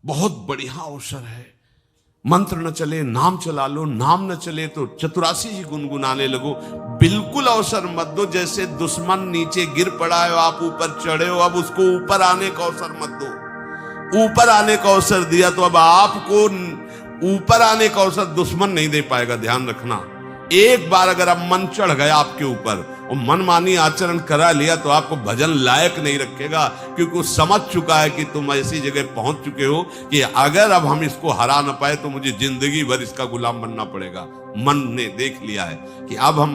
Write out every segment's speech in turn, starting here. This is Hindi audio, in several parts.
बहुत बढ़िया अवसर है। मंत्र न चले नाम चला लो, नाम न चले तो चतुरासी जी गुनगुनाने लगो। बिल्कुल अवसर मत दो, जैसे दुश्मन नीचे गिर पड़ा है आप ऊपर चढ़े हो, अब उसको ऊपर आने का अवसर मत दो। ऊपर आने का अवसर दिया तो अब आपको ऊपर आने का अवसर दुश्मन नहीं दे पाएगा। ध्यान रखना, एक बार अगर अब मन चढ़ गया आपके ऊपर और मनमानी आचरण करा लिया तो आपको भजन लायक नहीं रखेगा, क्योंकि वो समझ चुका है कि तुम ऐसी जगह पहुंच चुके हो कि अगर अब हम इसको हरा ना पाए तो मुझे जिंदगी भर इसका गुलाम बनना पड़ेगा। मन ने देख लिया है कि अब हम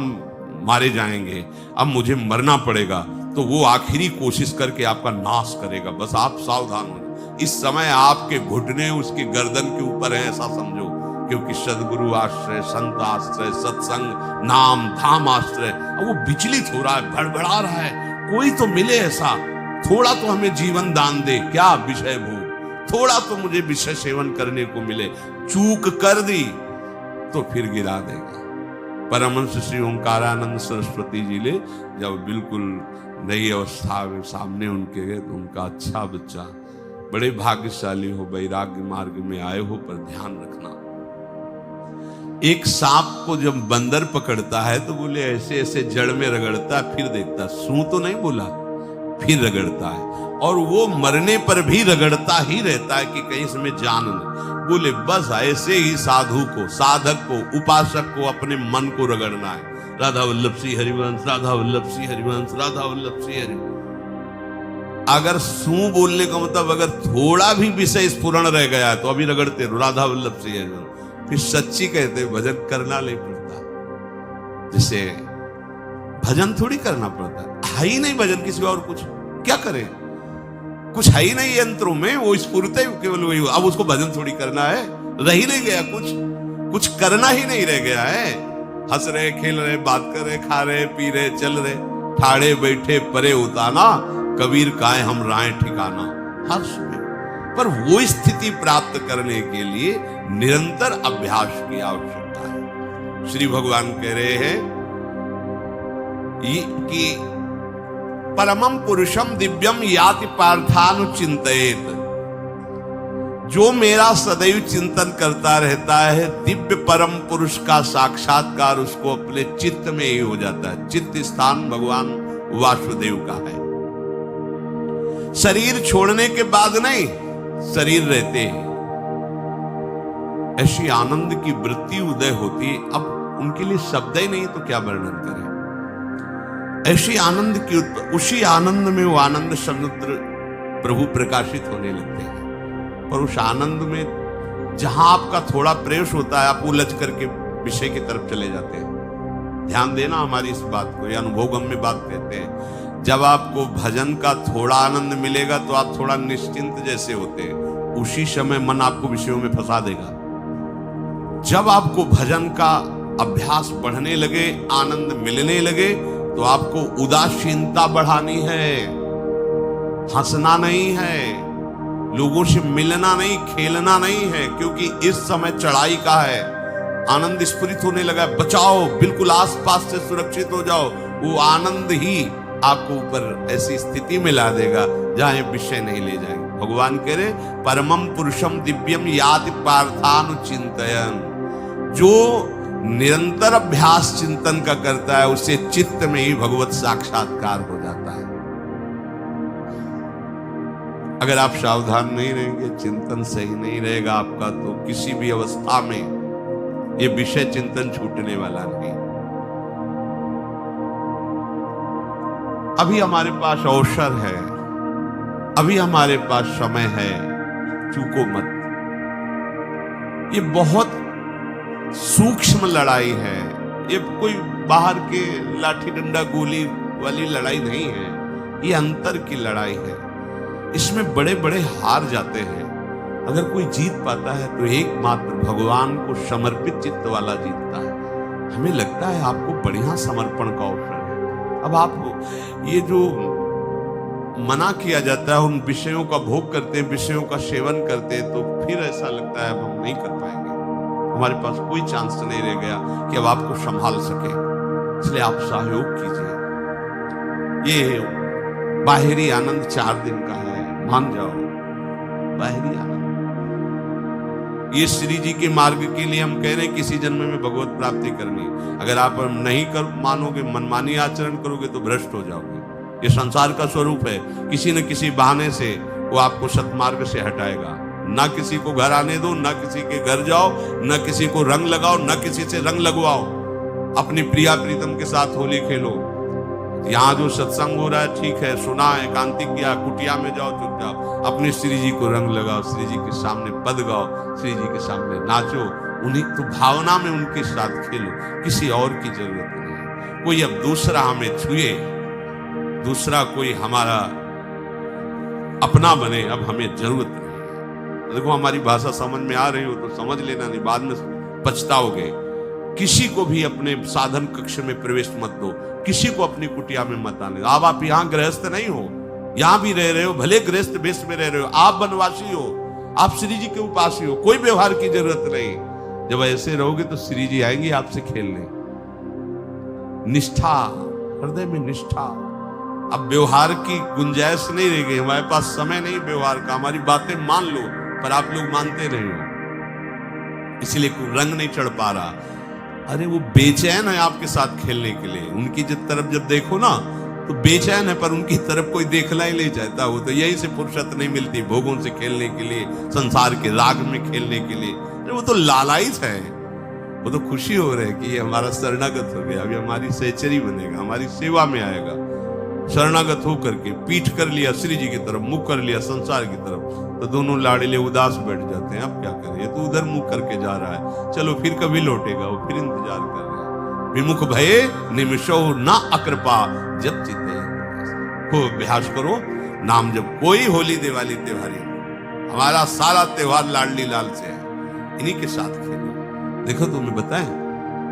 मारे जाएंगे, अब मुझे मरना पड़ेगा, तो वो आखिरी कोशिश करके आपका नाश करेगा। बस आप सावधान हो। इस समय आपके घुटने उसकी गर्दन के ऊपर है, ऐसा समझो, क्योंकि सदगुरु आश्रय, संत आश्रय, सत्संग, नाम धाम आश्रय, अब वो विचलित हो रहा है, भड़बड़ा रहा है। कोई तो मिले ऐसा, थोड़ा तो हमें जीवन दान दे, क्या विषय भोग, थोड़ा तो मुझे विषय सेवन करने को मिले। चूक कर दी तो फिर गिरा देगा। परमहंस श्री ओंकारानंद सरस्वती जी ले जब बिल्कुल नई अवस्था में सामने उनके गए तो उनका अच्छा बच्चा, बड़े भाग्यशाली हो, वैराग्य मार्ग में आए हो, पर ध्यान रखना, एक सांप को जब बंदर पकड़ता है तो बोले ऐसे ऐसे जड़ में रगड़ता है, फिर देखता, सू तो नहीं बोला, फिर रगड़ता है, और वो मरने पर भी रगड़ता ही रहता है कि कहीं इसमें जान न। बोले बस ऐसे ही साधु को, साधक को, उपासक को अपने मन को रगड़ना है। राधा वल्लभ श्री हरिवंश, राधा वल्लभ श्री हरिवंश, राधा वल्लभ श्री हरिवंश। अगर सू बोलने का मतलब अगर थोड़ा भी विषय स्फुरण रह गया है तो अभी रगड़ते रहो, राधा वल्लभ श्री हरिवंश। फिर सच्ची कहते भजन करना नहीं पड़ता। जैसे भजन थोड़ी करना पड़ता है ही नहीं भजन, किसी और कुछ क्या करे, कुछ है ही नहीं यंत्रों में, वो स्फूर्ति केवल वही। अब उसको भजन थोड़ी करना है, रह ही नहीं गया, कुछ करना ही नहीं रह गया है। हंस रहे, खेल रहे, बात कर रहे, खा रहे, पी रहे, चल रहे, ठाड़े बैठे परे उताना, कबीर काहे हम राय ठिकाना। हर समय पर वो स्थिति प्राप्त करने के लिए निरंतर अभ्यास की आवश्यकता है। श्री भगवान कह रहे हैं कि परमम पुरुषम दिव्यम याति पार्थानुचिंतयेत, जो मेरा सदैव चिंतन करता रहता है, दिव्य परम पुरुष का साक्षात्कार उसको अपने चित्त में ही हो जाता है। चित्त स्थान भगवान वासुदेव का है। शरीर छोड़ने के बाद नहीं, शरीर रहते ही ऐसी आनंद की वृत्ति उदय होती, अब उनके लिए शब्द ही नहीं तो क्या वर्णन करें। ऐसी आनंद की, उसी आनंद में वो आनंद समुद्र प्रभु प्रकाशित होने लगते हैं। पर उस आनंद में जहां आपका थोड़ा प्रवेश होता है, आप उलझ करके विषय की तरफ चले जाते हैं। ध्यान देना हमारी इस बात को, ये अनुभवगम्य बात कहते हैं। जब आपको भजन का थोड़ा आनंद मिलेगा तो आप थोड़ा निश्चिंत जैसे होते हैं, उसी समय मन आपको विषयों में फंसा देगा। जब आपको भजन का अभ्यास बढ़ने लगे, आनंद मिलने लगे, तो आपको उदासीनता बढ़ानी है, हंसना नहीं है, लोगों से मिलना नहीं, खेलना नहीं है, क्योंकि इस समय चढ़ाई का है। आनंद स्फुरित होने लगा, बचाओ, बिल्कुल आसपास से सुरक्षित हो जाओ। वो आनंद ही आपको ऊपर ऐसी स्थिति में ला देगा जहां विषय नहीं ले जाएंगे। भगवान कह रहे परमम पुरुषम दिव्यम याति पार्थानुचिंतयन्, जो निरंतर अभ्यास चिंतन का करता है, उससे चित्त में ही भगवत साक्षात्कार हो जाता है। अगर आप सावधान नहीं रहेंगे, चिंतन सही नहीं रहेगा आपका, तो किसी भी अवस्था में ये विषय चिंतन छूटने वाला नहीं। अभी हमारे पास अवसर है, अभी हमारे पास समय है, चूको मत। ये बहुत सूक्ष्म लड़ाई है, ये कोई बाहर के लाठी डंडा गोली वाली लड़ाई नहीं है, ये अंतर की लड़ाई है। इसमें बड़े बड़े हार जाते हैं। अगर कोई जीत पाता है तो एकमात्र भगवान को समर्पित चित्त वाला जीतता है। हमें लगता है आपको बढ़िया समर्पण का अवसर है। अब आप ये जो मना किया जाता है, उन विषयों का भोग करते हैं, विषयों का सेवन करते हैं, तो फिर ऐसा लगता है अब हम नहीं कर पाएंगे, हमारे पास कोई चांस नहीं रह गया कि अब आपको संभाल सके। इसलिए आप सहयोग कीजिए। ये बाहरी आनंद 4 दिन का है, मान जाओ, बाहरी आनंद। ये श्री जी के मार्ग के लिए हम कह रहे हैं किसी जन्म में भगवत प्राप्ति करनी। अगर आप नहीं कर मानोगे, मनमानी आचरण करोगे तो भ्रष्ट हो जाओगे। ये संसार का स्वरूप है, किसी न किसी बहाने से वो आपको सतमार्ग से हटाएगा। ना किसी को घर आने दो, ना किसी के घर जाओ, ना किसी को रंग लगाओ, ना किसी से रंग लगवाओ। अपनी प्रिया प्रीतम के साथ होली खेलो। यहाँ जो सत्संग हो रहा है ठीक है, सुना है, एकांतिक किया, कुटिया में जाओ चुपचाप, अपने श्री जी को रंग लगाओ, श्री जी के सामने पद गाओ, श्री जी के सामने नाचो, उन्हीं तो भावना में उनके साथ खेलो, किसी और की जरूरत नहीं है। कोई अब दूसरा हमें छुए, दूसरा कोई हमारा अपना बने, अब हमें जरूरत नहीं है। देखो हमारी भाषा समझ में आ रही हो तो समझ लेना, नहीं बाद में पछताओगे। किसी को भी अपने साधन कक्ष में प्रवेश मत दो, किसी को अपनी कुटिया में मत आने। अब आप यहाँ गृहस्थ नहीं हो, यहाँ भी रह रहे हो, भले गृहस्थ वेश में रह रहे हो, आप वनवासी हो, आप श्री जी के उपासी हो, कोई व्यवहार की जरूरत नहीं। जब ऐसे रहोगे तो श्री जी आएंगे आपसे खेलने। निष्ठा, हृदय में निष्ठा। अब व्यवहार की गुंजाइश नहीं रह गई, हमारे पास समय नहीं व्यवहार का। हमारी बातें मान लो पर आप लोग मानते नहीं हो, इसलिए कोई रंग नहीं चढ़ पा रहा। अरे वो बेचैन है आपके साथ खेलने के लिए, उनकी तरफ जब देखो ना तो बेचैन है, पर उनकी तरफ कोई देखना ही नहीं चाहता। वो तो यही से फुर्सत नहीं मिलती भोगों से खेलने के लिए, संसार के राग में खेलने के लिए। अरे वो तो लालायित है, वो तो खुशी हो रही है कि ये हमारा शरणागत हो गया, अभी हमारी सहचरी बनेगा, हमारी सेवा में आएगा। शरणागत होकर के पीठ कर लिया श्री जी की तरफ, मुख कर लिया संसार की तरफ, तो दोनों लाड़िले उदास बैठ जाते हैं। अब क्या करें, ये तो उधर मुख करके जा रहा है, चलो फिर कभी लौटेगा, वो फिर इंतजार कर रहे हैं। विमुख भये निमिषो ना अकृपा जब चिते। खूब अभ्यास करो नाम जब। कोई होली दिवाली त्योहारी, हमारा सारा त्योहार लाडली लाल से है, इन्हीं के साथ खेलो। देखो तुम्हें बताएं,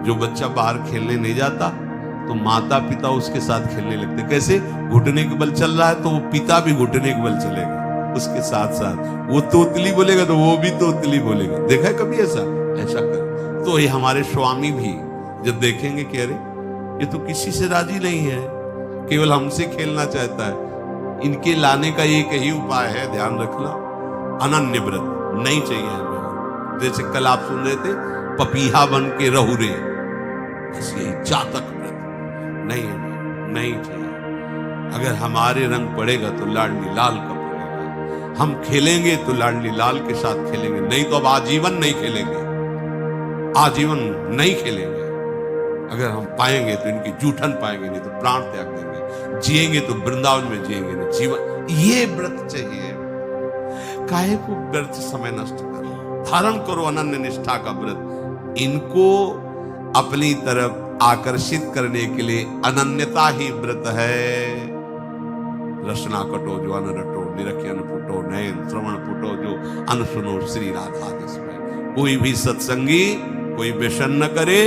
जो बच्चा बाहर खेलने नहीं जाता तो माता पिता उसके साथ खेलने लगते। कैसे? घुटने के बल चल रहा है तो वो पिता भी घुटने के बल चलेगा उसके साथ साथ। वो तोतली बोलेगा तो वो भी तोतली बोलेगा। देखा है कभी ऐसा? ऐसा कर तो ये हमारे स्वामी भी जब देखेंगे कि अरे ये तो किसी से राजी नहीं है, केवल हमसे खेलना चाहता है, इनके लाने का एक ही उपाय है, ध्यान रखना, अनन्य व्रत नहीं चाहिए हमें। जैसे कल आप सुन रहे थे, पपीहा बन के रहू रे, बस यही जातक व्रत नहीं चाहिए। अगर हमारे रंग पड़ेगा तो लाडली लाल का पड़ेगा, हम खेलेंगे तो लाडली लाल के साथ खेलेंगे, नहीं तो अब आजीवन नहीं खेलेंगे, आजीवन नहीं खेलेंगे। अगर हम पाएंगे तो इनकी जूठन पाएंगे, नहीं तो प्राण त्याग देंगे। जिएंगे तो वृंदावन में जिएंगे ना जीवन। ये व्रत चाहिए। काहे को व्यर्थ समय नष्ट करो, धारण करो अनन्य निष्ठा का व्रत। इनको अपनी तरफ आकर्षित करने के लिए अनन्यता ही व्रत है। रसना कटो जो अन रटो, निरखियन फुटो, नयन श्रवण फुटो जो अन सुनो श्री राधा में। कोई भी सत्संगी कोई व्यसन न करे,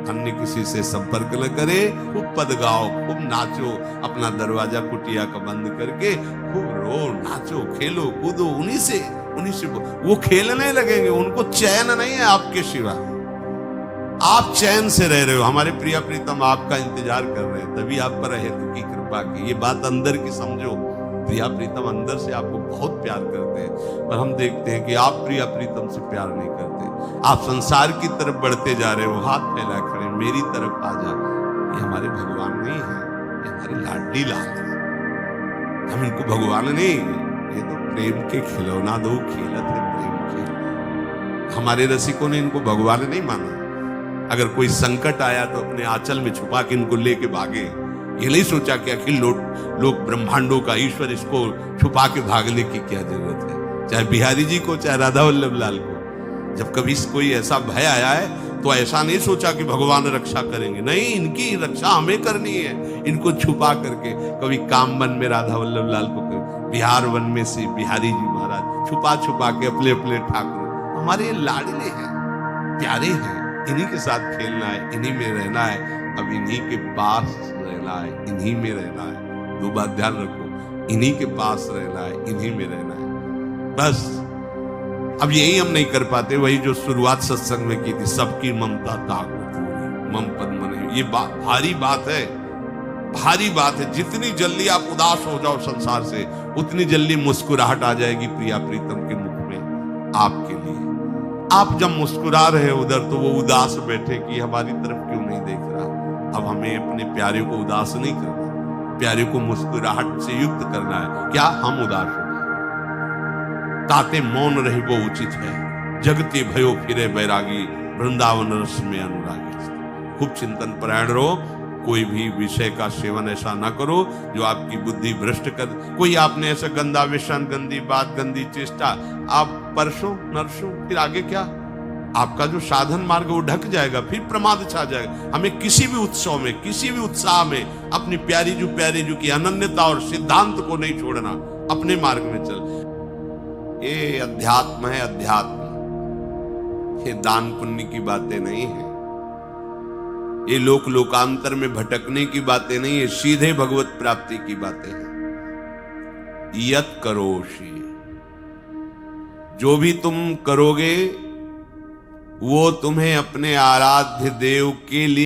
अन्य किसी से संपर्क न करे, खूब पद गाओ, खूब नाचो, अपना दरवाजा कुटिया का बंद करके खूब रो, नाचो, खेलो, कूदो, उन्हीं से वो खेलने लगेंगे। उनको चैन नहीं है आपके सिवा, आप चैन से रह रहे हो। हमारे प्रिया प्रीतम आपका इंतजार कर रहे हैं, तभी आप पर हेतु की कृपा की। ये बात अंदर की समझो, प्रिया प्रीतम अंदर से आपको बहुत प्यार करते हैं, पर हम देखते हैं कि आप प्रिया प्रीतम से प्यार नहीं करते। आप संसार की तरफ बढ़ते जा रहे हो, हाथ फैला खड़े, मेरी तरफ आ जा। ये हमारे भगवान नहीं है, ये हमारे लाडली लाल है। हम इनको भगवान नहीं, ये तो प्रेम के खिलौना दो खेलत है प्रेम के। हमारे रसिकों ने इनको भगवान नहीं माना। अगर कोई संकट आया तो अपने आंचल में छुपा के इनको लेके भागे। ये नहीं सोचा कि अखिल लोक ब्रह्मांडों का ईश्वर, इसको छुपा के भागने की क्या जरूरत है। चाहे बिहारी जी को, चाहे राधा वल्लभ लाल को, जब कभी कोई ऐसा भय आया है तो ऐसा नहीं सोचा कि भगवान रक्षा करेंगे, नहीं, इनकी रक्षा हमें करनी है। इनको छुपा करके, कभी काम वन में राधा वल्लभ लाल को, बिहार वन में से बिहारी जी महाराज छुपा छुपा के अपने अपने ठाकुर, हमारे लाडले हैं, प्यारे हैं, इन्हीं के साथ खेलना है, इन्हीं में रहना है, अब इन्हीं के पास रहना है, इन्हीं में रहना है। दो बात ध्यान रखो, इन्हीं के पास रहना है, इन्हीं में रहना है, बस। अब यही हम नहीं कर पाते, वही जो शुरुआत सत्संग में की थी, सबकी ममता ताक मम पद मने। ये भारी बात है, भारी बात है। जितनी जल्दी आप उदास हो जाओ संसार से, उतनी जल्दी मुस्कुराहट आ जाएगी प्रिया प्रीतम के मुख में आपके लिए। आप जब मुस्कुरा रहे उधर तो वो उदास बैठे कि हमारी तरफ क्यों नहीं देख रहा। अब हमें अपने प्यारे को उदास नहीं करना, प्यारे को मुस्कुराहट से युक्त करना है। क्या हम उदास हो गए? ताते मौन रहे वो उचित है, जगते भयो फिरे बैरागी, वृंदावन रस में अनुरागी। खूब चिंतन परायण रहो, कोई भी विषय का सेवन ऐसा ना करो जो आपकी बुद्धि भ्रष्ट कर। कोई आपने ऐसा गंदा व्यसन, गंदी बात, गंदी चेष्टा, आप परसों नरसों, फिर आगे क्या? आपका जो साधन मार्ग वो ढक जाएगा, फिर प्रमाद छा जाएगा। हमें किसी भी उत्सव में, किसी भी उत्साह में अपनी प्यारी जो की अनन्यता और सिद्धांत को नहीं छोड़ना, अपने मार्ग में चल। ये अध्यात्म है, अध्यात्म। ये दान पुण्य की बातें नहीं है, ये लोक लोकांतर में भटकने की बातें नहीं है, सीधे भगवत प्राप्ति की बातें हैं। यत करोषि, जो भी तुम करोगे वो तुम्हें अपने आराध्य देव के लिए